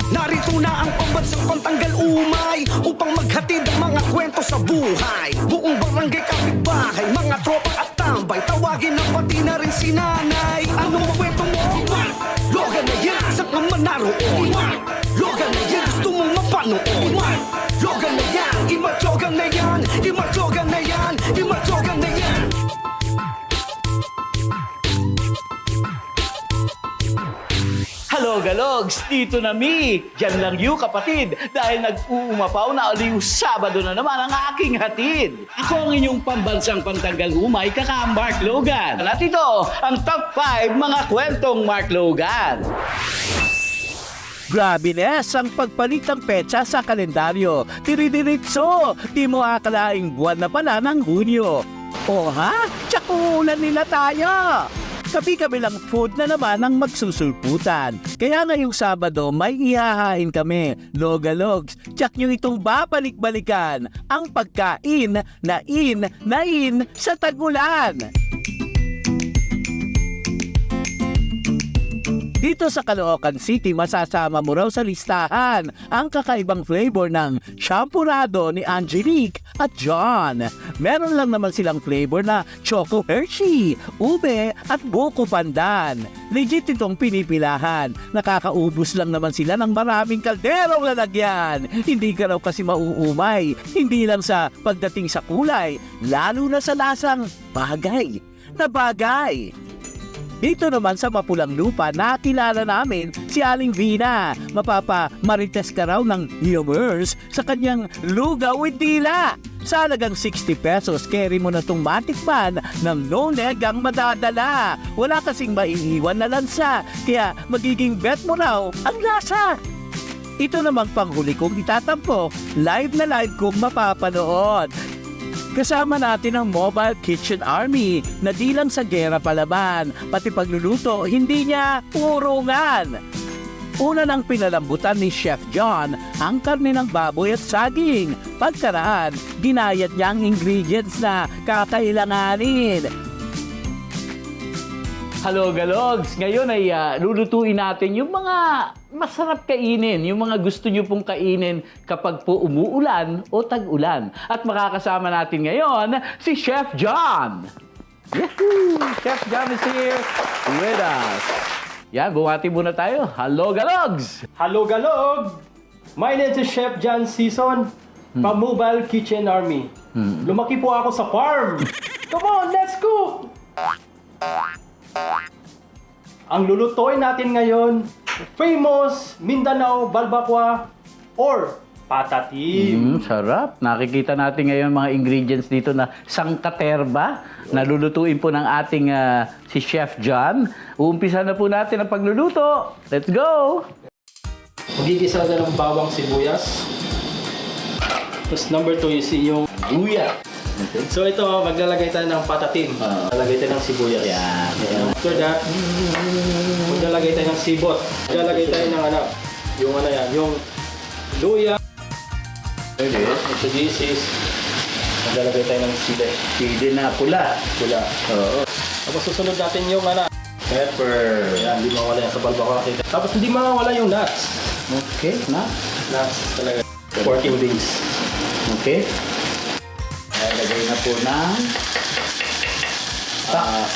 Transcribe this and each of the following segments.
Narito na ang pambansang pantanggal umay upang maghatid ang mga kwento sa buhay. Buong barangay kapitbahay, mga tropa at tambay, tawagin na pati na rin si nanay. Anong kwento mo? Logan na yan, saan ka man naroon? Logan na yan, gusto mong mapanood? Logan na yan, imatyogan na yan, imatyogan na yan, imatyogan na yan. Hello, Galogs! Dito na mi! Diyan lang you, kapatid! Dahil nag-uumapaw na uling Sabado na naman ang aking hatid! Ako ang inyong pambansang pantanggal umay, Mark Logan! At ito, ang top 5 mga kwentong Mark Logan! Grabe Nes, ang pagpalit ng petsa sa kalendaryo. Tiridiritso! Di mo akalaing buwan na pala ng Hunyo. O ha? Tsakulan nila tayo! Kabi-kabi lang food na naman ang magsusulputan. Kaya ngayong Sabado may ihahain kami, Logalogs. Tsak nyo itong babalik-balikan ang pagkain na in sa tag-ulan. Dito sa Caloocan City, masasama mo raw sa listahan ang kakaibang flavor ng Champurrado ni Angelique at John. Meron lang naman silang flavor na Choco Hershey, Ube at Buko Pandan. Legit itong pinipilahan. Nakakaubos lang naman sila ng maraming kalderong lalagyan. Hindi ka raw kasi mauumay. Hindi lang sa pagdating sa kulay, lalo na sa lasang bagay na bagay. Dito naman sa Mapulang Lupa, nakilala namin si Aling Vina. Mapapa-marites ka raw ng Yumers sa kanyang lugaw with dila. Sa halagang 60 pesos, carry mo na itong matikman ng no-neg ang madadala. Wala kasing maiiwan na lansa, kaya magiging bet mo raw ang lasa. Ito namang panghuli kong itatampo, live na live kong mapapanood. Kasama natin ang Mobile Kitchen Army na di lang sa gera palaban, pati pagluluto hindi niya urungan. Una nang pinalambutan ni Chef John ang karne ng baboy at saging. Pagkaraan, ginayat niya ang ingredients na kakailanganin. Hello, Galogs! Ngayon ay lulutuin natin yung mga masarap kainin, yung mga gusto nyo pong kainin kapag po umuulan o tag-ulan. At makakasama natin ngayon si Chef John! Yahoo! Chef John is here with us. Yan, bumati muna tayo. Hello, Galogs! Hello, Galog! My name is Chef John Season from Mobile Kitchen Army. Lumaki po ako sa farm. Come on, let's cook! Ang lulutuin natin ngayon, famous Mindanao Balbakwa or patatim. Sarap. Nakikita natin ngayon mga ingredients dito na sangkaterba na lulutuin po ng ating si Chef John. Uumpisa na po natin ang pagluluto. Let's go! Magigisa na ng bawang sibuyas. Tapos number 2 is yung luya. Okay. So ito, maglalagay tayo ng patatim. Maglalagay tayo ng sibuyas. Yan. After that, maglalagay tayo ng sibot. Maglalagay tayo ng yung luya. Ito this is, maglalagay tayo ng sili. Sili na pula. Pula. Oo. Tapos susunod natin yung pepper. Yan, hindi mawala yan sa balbakwa. Tapos hindi mawala yung nuts. Okay, na. Nuts talaga. 14 days. Okay. Lagay na po ng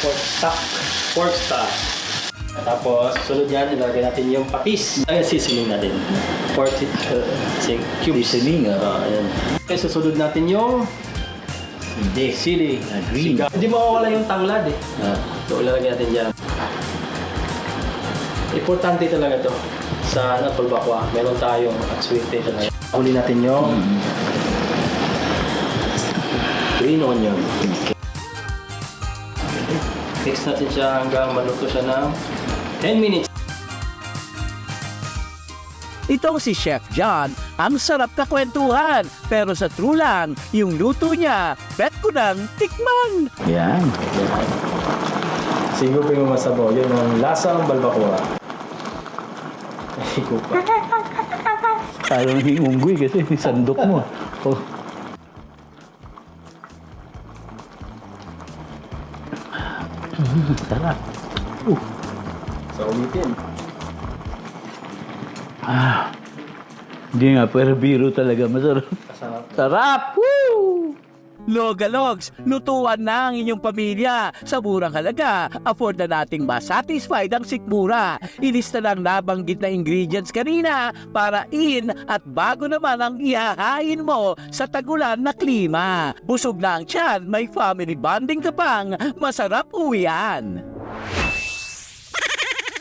Pork stock. Pork stock. Tapos, sunod yan, ilagay natin yung patis. Ayan, seasoning natin. Pork cubes. Seasoning, ayan. Okay, susunod natin yung sili. Green. Hindi mawawala yung tanglad eh. So, ilalagay natin dyan. Importante talaga to sa balbakwa. Meron tayong atswete talaga. Huli natin yung green onion. Mix natin siya hanggang maluto siya ng 10 minutes. Itong si Chef John, ang sarap na kwentuhan. Pero sa true lang, yung luto niya, bet ko nang tikman. Yan. Sigupin mo masabaw. Yun ang lasang balbakwa. Ay, kupa. Tayo ng unggoy kasi sandok mo. Oh. Sarap. So, ulitin. Hindi nga, pero biro talaga. Masarap. Masarap. Sarap! Woo! Logalogs, lutuan na ang inyong pamilya. Sa murang halaga, afford na nating masatisfied ang sikmura. Ilista lang nabanggit na ingredients kanina para in at bago naman ang ihahain mo sa tagulan na klima. Busog na ang tiyan, may family bonding ka pang, masarap uwian.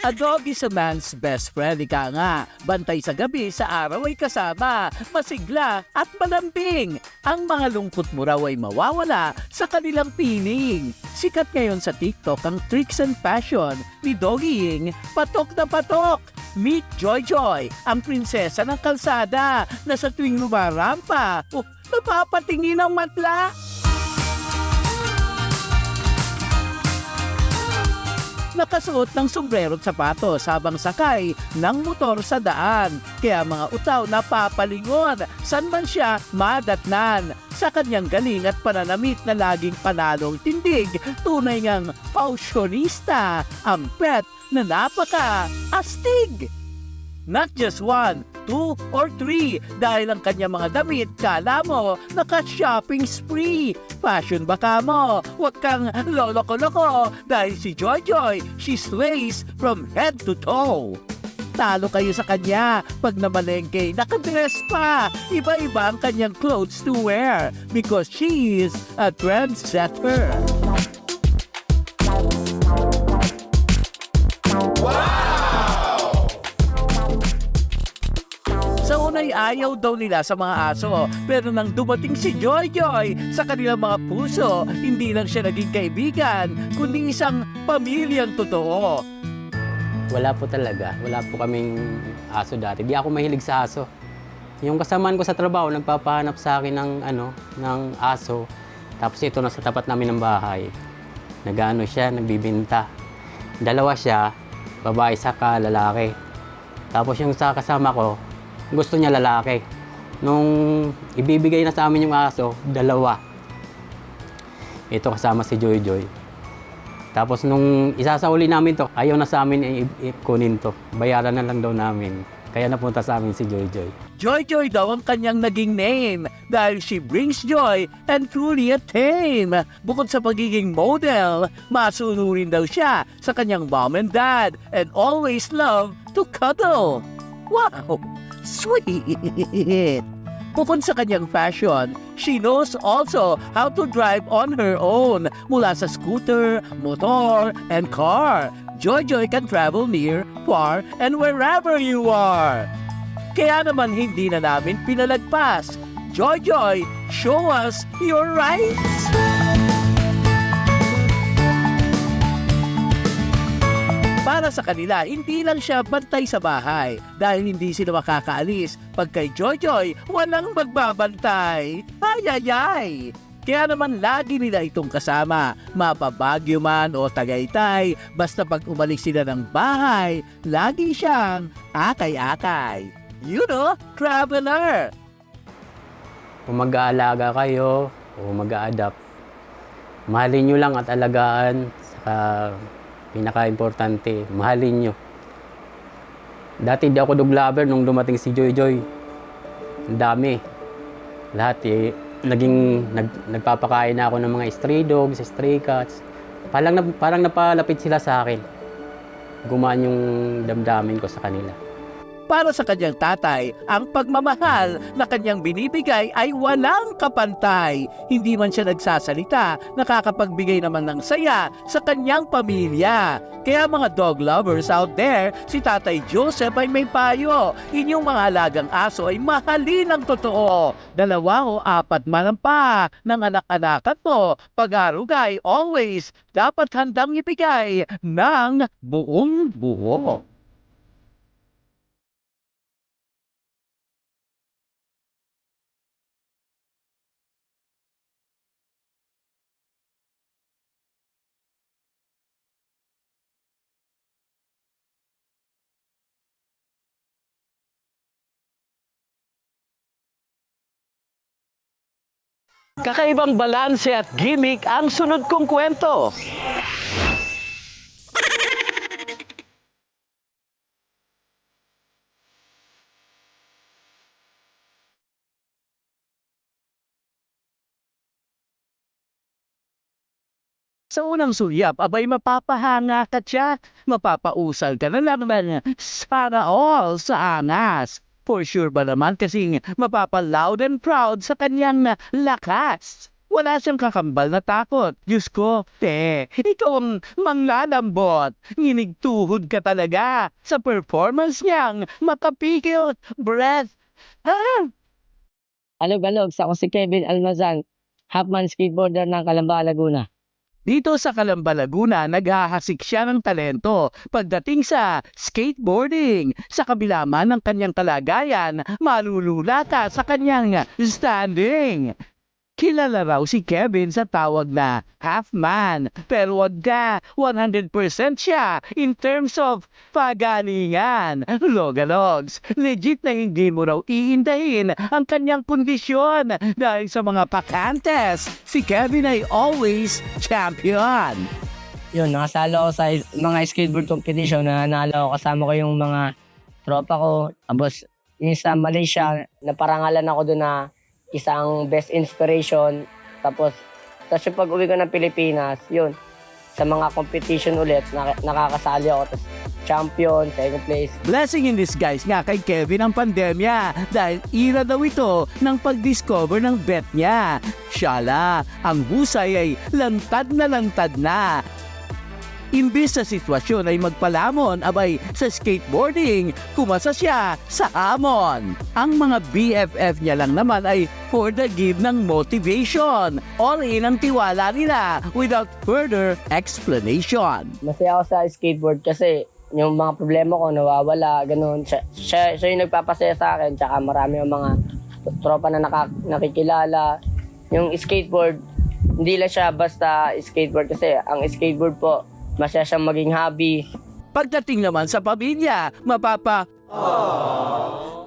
A dog is a man's best friend, ika nga. Bantay sa gabi, sa araw ay kasama, masigla at malambing. Ang mga lungkot mo raw ay mawawala sa kanilang piling. Sikat ngayon sa TikTok ang tricks and fashion ni Doggy Ying, patok na patok. Meet Joy Joy, ang prinsesa ng kalsada na sa tuwing lumarampa, napapatingin ang matla. Nakasuot ng sombrero at sapatos habang sakay ng motor sa daan. Kaya mga utaw napapalingon, san man siya madatnan. Sa kanyang galing at pananamit na laging panalong tindig, tunay ngang pausyonista, ang pet na napaka-astig. Not just 1, 2, or 3 dahil ang kanya mga damit, kala mo, naka-shopping spree. Fashion baka mo, huwag kang loloko-loko dahil si Joy Joy, she slays from head to toe. Talo kayo sa kanya pag namalengke, nakadress pa. Iba-iba ang kanyang clothes to wear because she is a trendsetter. Sa unay ayaw daw nila sa mga aso, pero nang dumating si Joy Joy sa kanilang mga puso, hindi lang siya naging kaibigan, kundi isang pamilyang totoo. Wala po talaga. Wala po kaming aso dati. Di ako mahilig sa aso. Yung kasamaan ko sa trabaho, nagpapahanap sa akin ng aso. Tapos ito nasa tapat namin ng bahay. Nag-ano siya, nagbibinta. Dalawa siya, babae saka lalaki. Tapos yung sa kasama ko, gusto niya lalaki. Nung ibibigay na sa amin yung aso, dalawa. Ito kasama si Joy Joy. Tapos nung isasauli namin to, ayaw na sa amin ikunin to. Bayaran na lang daw namin. Kaya napunta sa amin si Joy Joy. Joy Joy daw ang kanyang naging name dahil she brings joy and truly a tame. Bukod sa pagiging model, masunurin daw siya sa kanyang mom and dad and always love to cuddle. Wow! Sweet! Bukod sa kanyang fashion, she knows also how to drive on her own mula sa scooter, motor, and car. Joy Joy can travel near, far, and wherever you are. Kaya naman hindi na namin pinalagpas. Joy Joy, show us your rights! Para sa kanila, hindi lang siya bantay sa bahay dahil hindi sila makakaalis. Pag kay Joy Joy, walang magbabantay. Ay! Kaya naman lagi nila itong kasama, mapabagyo man o Tagaytay, basta pag umalis sila ng bahay, lagi siyang akay-akay. You know, traveler! Kung mag-aalaga kayo o mag-a-adapt, mahalin nyo lang at alagaan. Saka pinaka-importante, mahalin nyo. Dati di ako dog lover nung dumating si Joy Joy. Ang dami. Lahat nagpapakain na ako ng mga stray dogs, stray cats. Parang napalapit sila sa akin. Gumaan yung damdamin ko sa kanila. Para sa kanyang tatay, ang pagmamahal na kanyang binibigay ay walang kapantay. Hindi man siya nagsasalita, nakakapagbigay naman ng saya sa kanyang pamilya. Kaya mga dog lovers out there, si Tatay Joseph ay may payo. Inyong mga alagang aso ay mahalin ng totoo. 2 o 4 man pa ng anak-anakan mo. Pag-arugay, always dapat handang ibigay ng buong buo. Kakaibang balanse at gimmick ang sunod kong kwento. Sa unang sulyap, abay mapapahanga ka tiyak. Mapapausal ka na naman. Sana all sa angas. For sure ba naman kasing mapapaloud and proud sa kanyang lakas. Wala siyang kakambal na takot. Diyos ko, ikaw ang manglalambot. Nginigtuhod ka talaga sa performance niyang makapikil breath. Alog-alog, ako si Kevin Almazan, half-man skateboarder ng Calamba, Laguna. Dito sa Calamba, Laguna, naghahasik siya ng talento pagdating sa skateboarding. Sa kabila man ng kanyang kalagayan, malulula ka sa kanyang standing. Kilala raw si Kevin sa tawag na half-man, pero wag ka, 100% siya in terms of pagalingan. Logalogs, legit na hindi mo raw iindahin ang kanyang kondisyon dahil sa mga pakantes, si Kevin ay always champion. Yun, nakasalo ako sa mga skateboard competition na nanalo ako. Kasama ko yung mga tropa ko. Tapos, yung sa Malaysia, naparangalan ako doon na isang best inspiration. Tapos yung pag-uwi ko ng Pilipinas, yun, sa mga competition ulit, nakakasali ako. Tapos champion, second place. Blessing in disguise nga kay Kevin ang pandemya dahil ira daw ito ng pag-discover ng bet niya. Shala, ang husay ay lantad na. Imbis sa sitwasyon ay magpalamon, abay sa skateboarding, kumasa siya sa hamon. Ang mga BFF niya lang naman ay for the give ng motivation. All in ang tiwala nila without further explanation. Masaya ako sa skateboard kasi yung mga problema ko nawawala, ganun. Siya yung nagpapasaya sa akin, tsaka marami yung mga tropa na nakikilala. Yung skateboard, hindi lang siya basta skateboard kasi ang skateboard po, masaya siyang maging hobby. Pagdating naman sa pamilya,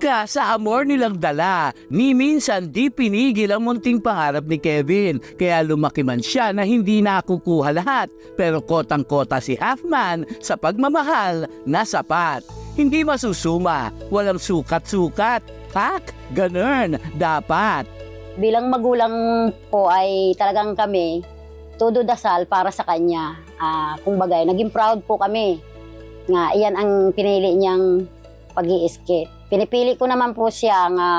ka sa amor nilang dala. Ni minsan di pinigil ang munting pangarap ni Kevin. Kaya lumaki man siya na hindi nakukuha lahat. Pero kotang-kota si Halfman sa pagmamahal na sapat. Hindi masusuma, walang sukat-sukat. Pak, ganun, dapat. Bilang magulang po ay talagang kami todo dasal para sa kanya. Kumbaga, naging proud po kami nga iyan ang pinili niyang pag-i-skate. Pinipili ko naman po siya nga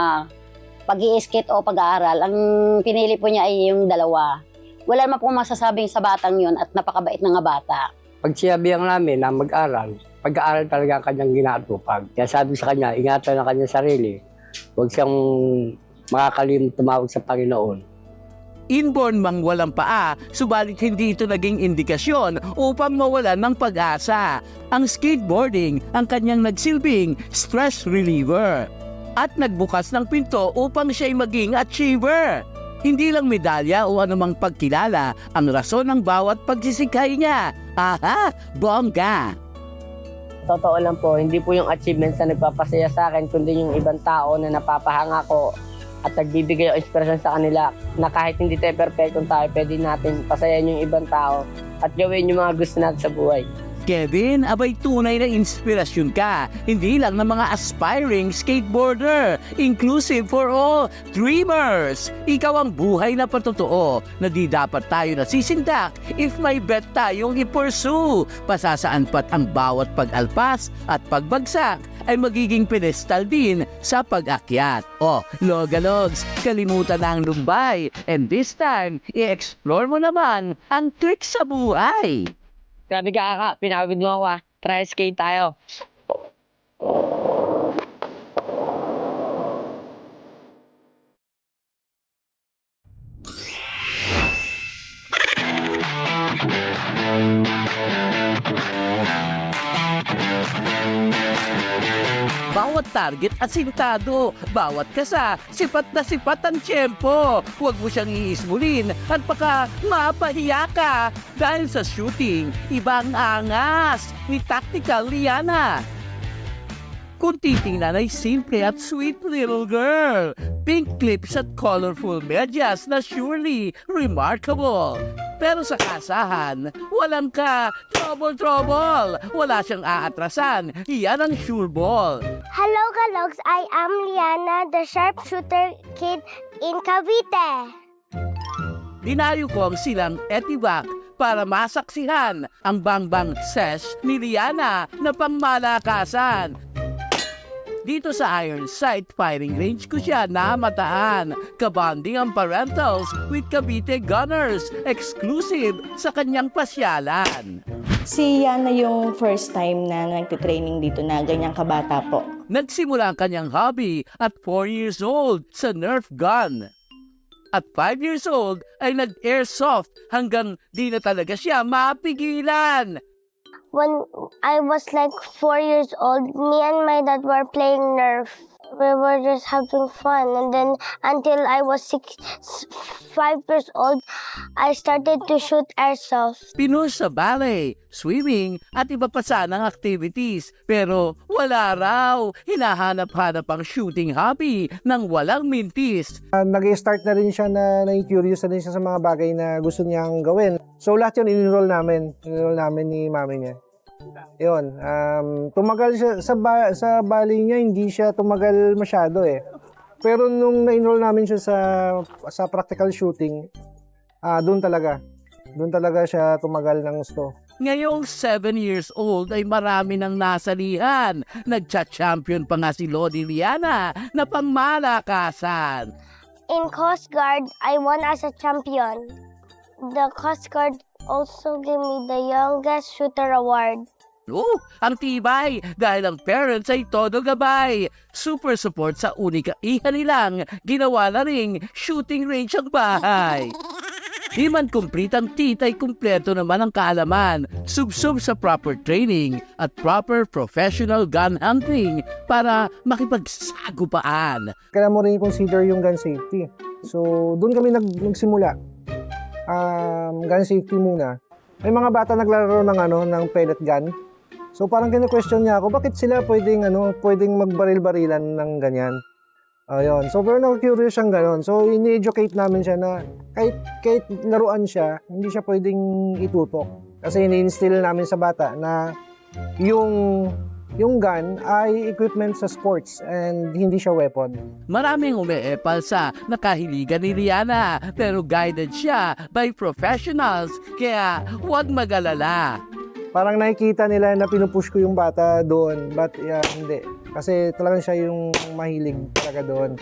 pag-i-skate o pag-aaral. Ang pinili po niya ay yung dalawa. Wala naman po masasabing sa batang yun at napakabait na nga bata. Pag sinabihan namin na mag-aral, pag-aaral talaga ang kanyang ginatupag. Kaya sabi sa kanya, ingatan ang kanyang sarili. Huwag siyang makakalimut tumawag sa Panginoon. Inborn mang walang paa, subalit hindi ito naging indikasyon upang mawalan ng pag-asa. Ang skateboarding ang kanyang nagsilbing stress reliever at nagbukas ng pinto upang siya'y maging achiever. Hindi lang medalya o anumang pagkilala ang rason ng bawat pagsisikay niya. Aha, bongga! Totoo lang po, hindi po yung achievements na nagpapasaya sa akin, kundi yung ibang tao na napapahanga ko at nagbibigay ng inspirasyon sa kanila na kahit hindi tayo perfectong tayo, pwede natin pasayan yung ibang tao at gawin yung mga gusto natin sa buhay. Kevin, abay tunay na inspirasyon ka, hindi lang ng mga aspiring skateboarder, inclusive for all dreamers. Ikaw ang buhay na patotoo na di dapat tayo nasisindak if may bet tayong i-pursue. Pasasaan pat ang bawat pag-alpas at pagbagsak ay magiging pedestal din sa pag-akyat. Logalogs, kalimutan na ang lumbay and this time, i-explore mo naman ang tricks sa buhay. Grabe ka, pinawid mo ako Try skate tayo. Bawat target asintado, bawat kasa, sipat na sipat ang tiyempo. Huwag mo siyang iismulin at baka mapahiya ka. Dahil sa shooting, ibang angas ni Tactical Liana. Kung titingnan ay simple at sweet little girl. Pink clips at colorful medyas na surely remarkable. Pero sa kasahan, walang trouble. Wala siyang aatrasan. Yan ang sure ball. Hello, Galogs. I am Liana, the sharpshooter kid in Cavite. Dinayo ko ang silang Etivac para masaksihan ang bangbang sesh ni Liana na pangmalakasan. Dito sa Iron Sight Fighting Range ko siya namataan. Kabanding ang parentals with Cavite Gunners, exclusive sa kanyang pasyalan. Si Yana yung first time na nagtitraining dito na ganyang kabata po. Nagsimula ang kanyang hobby at 4 years old sa Nerf gun. At 5 years old ay nag-airsoft hanggang di na talaga siya mapigilan. When I was like 4 years old, me and my dad were playing Nerf. We were just having fun. And then until I was 5 years old, I started to shoot airsoft. Pinush sa ballet, swimming at iba pa sanang activities. Pero wala raw, hinahanap-hanap ang shooting hobby nang walang mintis. Nag-start na rin siya na curious na rin siya sa mga bagay na gusto niyang gawin. So lahat yun in-enroll namin. In-enroll namin ni mami niya. Yun, tumagal siya sa ballet niya, hindi siya tumagal masyado eh. Pero nung na-enroll namin siya sa practical shooting, doon talaga siya tumagal ng gusto. Ngayong 7 years old ay marami nang nasalihan. Nagcha-champion pa nga si Lodi Liana na pangmalakasan. In Coast Guard, I won as a champion. The Coast Guard also gave me the youngest shooter award. Oh, ang tibay dahil ang parents ay todo gabay. Super support sa unika iha nilang ginawa na ring shooting range ang bahay. Di man complete ang titay, kumpleto naman ang kaalaman. Sub-sub sa proper training at proper professional gun hunting para makipagsagupaan. Kaya mo rin consider yung gun safety. So doon kami nagsimula. Gun safety muna. May mga bata naglaro ng pellet gun. So parang kino-question niya ako, bakit sila pwedeng magbaril-barilan ng ganyan? Ayun. So pero na-curious siyang gano'n. So ini-educate namin siya na kahit laruan siya, hindi siya pwedeng itutok. Kasi ini-instill namin sa bata na yung gun ay equipment sa sports and hindi siya weapon. Maraming umeepal sa nakahiligan ni Liana pero guided siya by professionals kaya huwag mag-alala. Parang nakikita nila na pinupush ko yung bata doon, but hindi. Kasi talagang siya yung mahilig talaga doon.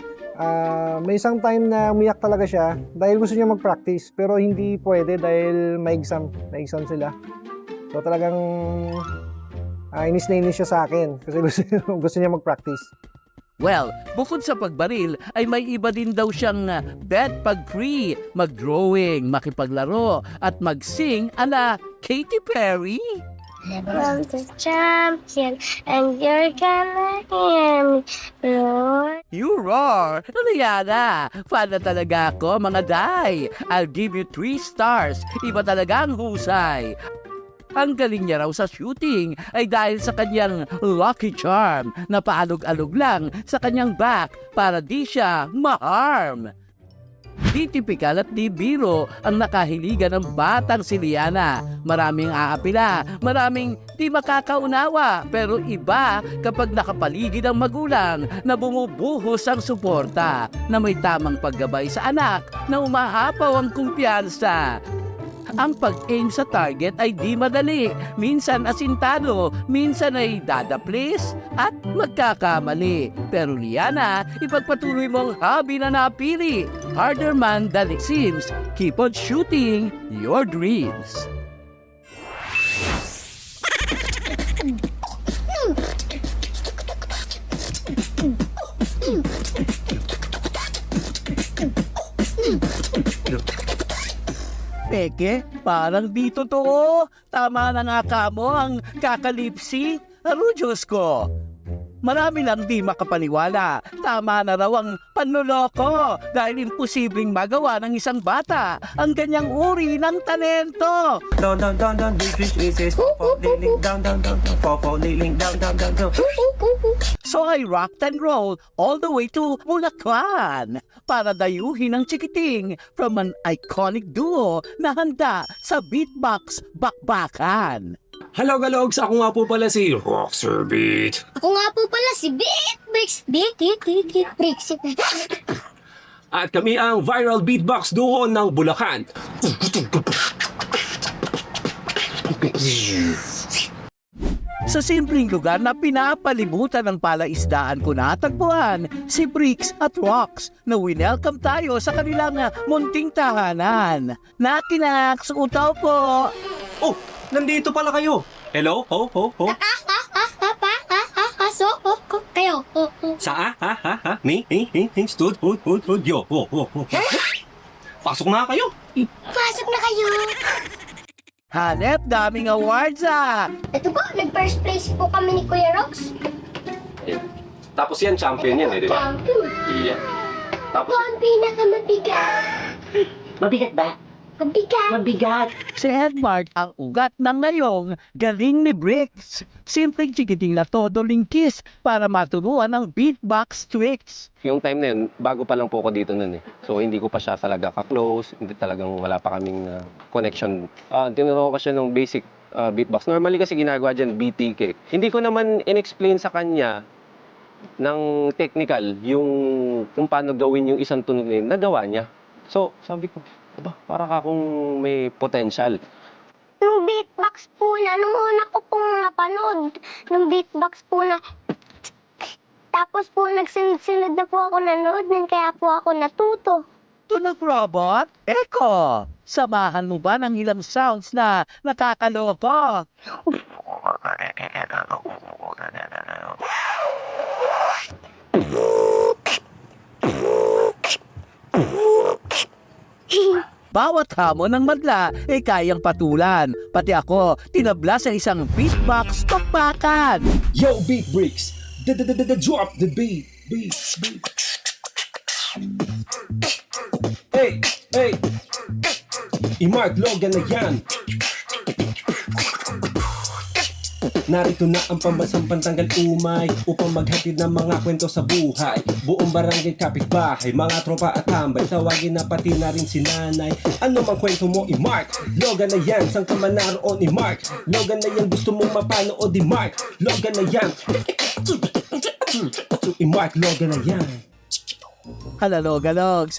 May isang time na umiyak talaga siya dahil gusto niya mag-practice pero hindi pwede dahil may exam sila. So talagang inis na inis siya sa akin kasi gusto niya mag-practice. Well, bukod sa pagbaril, ay may iba din daw siyang bet pag free, mag-drawing, makipaglaro, at mag-sing ala Katy Perry. I'm the champion, and you're gonna hear me roar. You roar! Liana, fan na talaga ako, mga day. I'll give you 3 stars. Iba talaga ang husay. Ang galing niya raw sa shooting ay dahil sa kanyang lucky charm na paalog-alog lang sa kanyang back para di siya ma-harm. Di tipikal at di biro ang nakahiligan ng batang si Liana. Maraming aapila, maraming di makakaunawa, pero iba kapag nakapaligid ang magulang na bumubuhos ang suporta na may tamang paggabay sa anak na umahapaw ang kumpiyansa. Ang pag-aim sa target ay di madali. Minsan asintado, minsan ay dadaplis at magkakamali. Pero Liana, ipagpatuloy mo ang hobby na napili. Harder man than it seems. Keep on shooting your dreams. Peke, parang di totoo. Tama na nga ka mo ang kakalipsi. Diyos ko. Marami lang di makapaniwala. Tama na raw ang panloloko dahil imposibleng magawa ng isang bata ang ganyang uri ng talento. Down, down, down, down, this is falling down, down, down, falling down, down, down, down. So I rocked and rolled all the way to Bulacan para dayuhin ang chikiting from an iconic duo na handa sa beatbox bakbakan. Hello, Galogs! Ako nga po pala si Roxer Beat. Ako nga po pala si Beat Bricks. At kami ang viral beatbox duo ng Bulacan. Sa simpleng lugar na pinapalibutan ng palaisdaan ko natagpuan si Bricks at Rox na winelcome tayo sa kanilang munting tahanan. Nakinaks, utaw po! Oh, nandito pala kayo. Hello? Ho, ho, ho. Kayo. Sa ha? Me? Stood, hood, yo, ho. Pasok na kayo. Pasok na kayo. Hanep, daming awards Ito po, nag-first place po kami ni Kuya Rox. Tapos yan, champion yan di ba? Champion. Iya. Ako ang pinakamabigat. Mabigat ba? Mabigat. Mabigat. Si Edward ang ugat ng ngayong galing ni Bricks. Simpleng chikiting na todo lingkis para maturuan ng beatbox tricks. Yung time na yun, bago pa lang po ako dito nun eh. So hindi ko pa siya talaga ka-close, hindi talagang wala pa kaming connection. Tinuro ko siya ng basic beatbox. Normally kasi ginagawa dyan, BTK. Hindi ko naman in-explain sa kanya ng technical yung kung paano gawin yung isang tunog na yun, nagawa niya. So sabi ko, aba, para ka kung may potential. Nung beatbox po na, nung una ko pong napanood, nung beatbox po na, tapos po nagsunod-sunod na po ako nanood, kaya po ako natuto. Tunog robot? Eko! Samahan mo ba ng ilang sounds na nakakaloko? Bawat hamon ng madla ay kayang patulan. Pati ako, tinabla sa isang beatbox pakpakan. Yo, Beat Bricks, drop the beat. Hey, i-Mark Logan na yan. Narito na ang pambansang pantanggal umay upang maghatid ng mga kwento sa buhay. Buong barangay kapitbahay, mga tropa at tambay, tawagin na pati na rin si nanay. Ano mang kwento mo, i-Mark Logan na yan, sang ka man naroon, i-Mark Logan na yan, gusto mong mapanood, i-Mark Logan na yan, i-Mark Logan na yan. Halalog-alogs,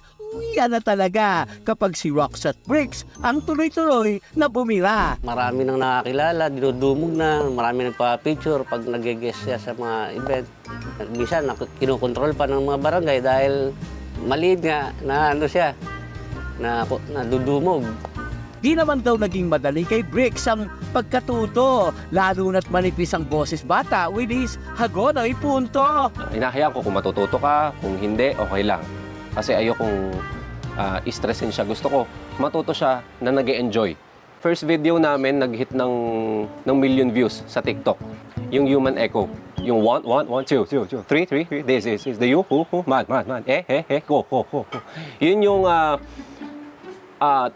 yan na talaga kapag si Rox at Bricks ang tuloy-tuloy na bumira. Marami nang nakakilala, dinudumog na, marami nagpa-picture pag nag-guest siya sa mga event. Minsan, kinukontrol pa ng mga barangay dahil maliit nga na ano siya, na dudumog. Di naman daw naging madali kay Bricks ang pagkatuto, lalo na't manipis ang boses bata with his hagonoy punto. Hinahayaan ko kung matututo ka, kung hindi, okay lang. Kasi ayokong i-stressin siya. Gusto ko matuto siya na nag-e-enjoy. First video namin nag-hit ng million views sa TikTok. Yung Human Echo. Yung 1, 1, 1, 2, 2, 3, 3, this is the you, who, man, go. Yun yung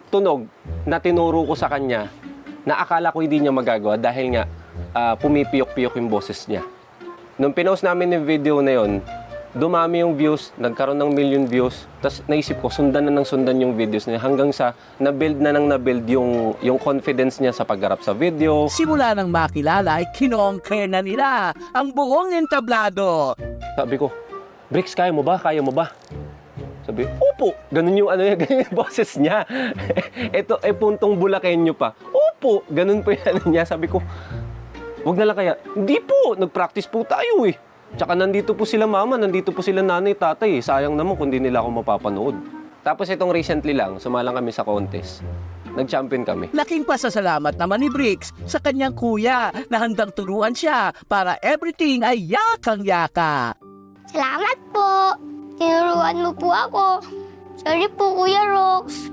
tunog na tinuro ko sa kanya na akala ko hindi niya magagawa dahil nga pumipiyok-piyok yung boses niya. Nung pinost namin yung video na yun, dumami yung views, nagkaroon ng million views, tapos naisip ko, sundan yung videos niya hanggang sa na-build yung confidence niya sa paggarap sa video. Simula nang makilala ay kinongker na nila ang buong entablado. Sabi ko, Bricks, kaya mo ba? Sabi, opo. Ganun yung ganun yung boses niya. Ito, puntong Bulakenyo pa. Opo, ganun po yan niya. Sabi ko, wag na lang kaya. Hindi po, nag-practice po tayo eh. Tsaka nandito po sila mama, nandito po sila nanay, tatay. Sayang naman kung di nila ako mapapanood. Tapos itong recently lang, sumalang kami sa contest. Nag-champion kami. Laking pasasalamat naman ni Bricks sa kanyang kuya na handang turuan siya para everything ay yakang-yaka. Salamat po. Tinuruan mo po ako. Sorry po, Kuya Rox.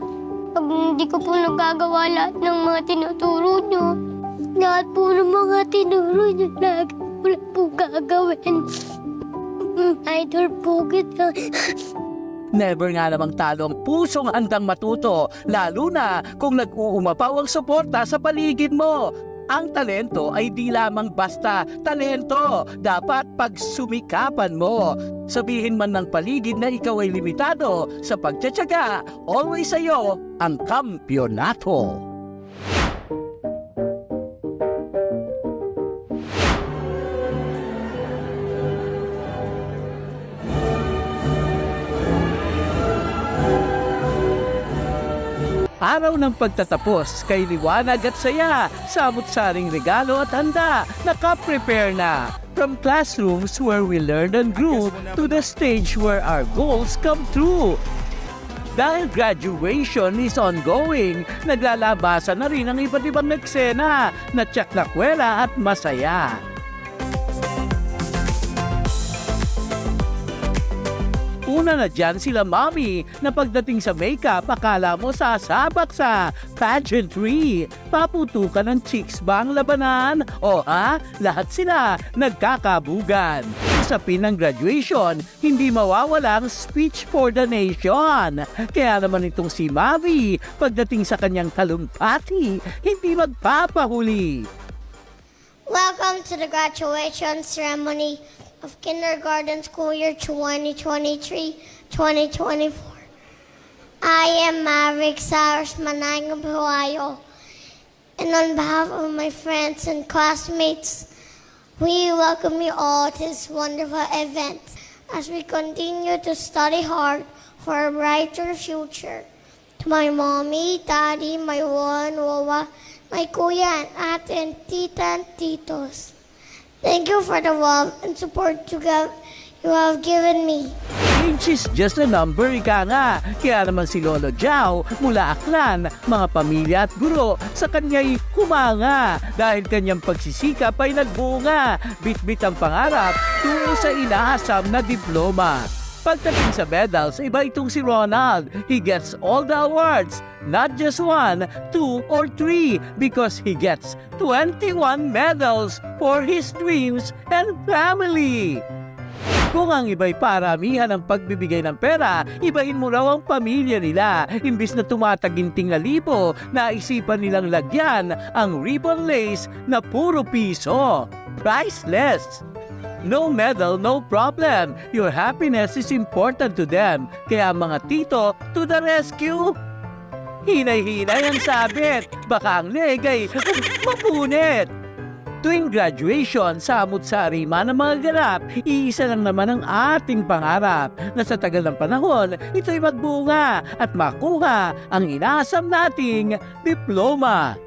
Pag hindi ko po nagagawa lahat ng mga tinuturo nyo. Lahat po ng mga tinuro nyo, lagi wala po gagawin. Idol po kita. Never nga namang talo ang pusong handang matuto, lalo na kung nag-uumapaw ang suporta sa paligid mo. Ang talento ay di lamang basta talento. Dapat pagsumikapan mo. Sabihin man ng paligid na ikaw ay limitado sa pagtsatsaga, always sa'yo ang kampyonato. Araw ng pagtatapos kay liwanag at saya, samot-saring regalo at handa, naka-prepare na. From classrooms where we learned and grew to the stage where our goals come true. Dahil graduation is ongoing, naglalabasan na rin ang iba't ibang eksena na tiyak na kwela at masaya. Una na dyan sila Mommy na pagdating sa makeup, akala mo sasabak sa pageantry. Paputukan ng chicks ba ang labanan? O lahat sila nagkakabugan. Usapin ng graduation, hindi mawawala ang speech for the nation. Kaya naman itong si Mavi, pagdating sa kanyang talumpati, hindi magpapahuli. Welcome to the graduation ceremony of kindergarten school year 2023-2024. I am Maverick Cyrus Manangam Huayo, and on behalf of my friends and classmates, we welcome you all to this wonderful event as we continue to study hard for a brighter future. To my mommy, daddy, my one, wawa, my kuya, and ate, and tita, and titos. Thank you for the love and support you have given me. Age is just a number, ika nga. Kaya naman si Lolo Jao mula Aklan, mga pamilya at guro sa kanya'y humanga dahil kanyang pagsisikap ay nagbunga. Bit-bit ang pangarap tungo sa inaasam na diploma. Pagdating sa medals, iba itong si Ronald. He gets all the awards, not just 1, 2, or 3 because he gets 21 medals for his dreams and family. Kung ang iba'y paramihan ang pagbibigay ng pera, ibahin mo raw ang pamilya nila. Imbis na tumataginting na libo, naisipan nilang lagyan ang ribbon lace na puro piso. Priceless! No medal, no problem. Your happiness is important to them. Kaya mga tito, to the rescue! Hinay-hinay ang sabit. Baka ang leg ay mapunit. Tuwing graduation, samut-sari man ang mga ganap, iisa lang naman ang ating pangarap na sa tagal ng panahon, ito'y magbunga at makuha ang inaasam nating diploma.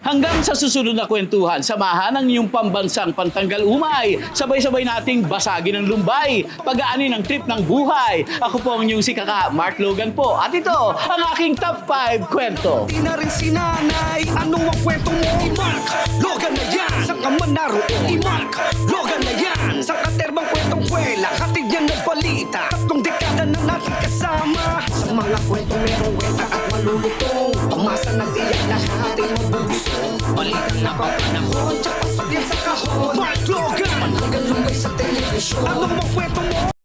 Hanggang sa susunod na kwentuhan, samahan ang iyong pambansang pantanggal umay. Sabay-sabay nating basagin ang lumbay, pag-aani ng trip ng buhay. Ako po ang inyong si Kaka, Mark Logan po. At ito, ang aking top 5 kwento. Di na rin si nanay, ano ang kwento mo? I-Mark Logan na yan, saan ka man naroon? I-Mark Logan na yan, sa katerbang kwentong kwela, hatid yan ng balita. 3 dekada na natin kasama, sa mga kwento merong weta at malulutong. Pumasa ng tiyak na haring mabubuso. Balikan na papanahon, tsaka pasok yan sa kahon. Mark Logan, pananggal lumbay sa telebisyon. Ano ang kwento mo?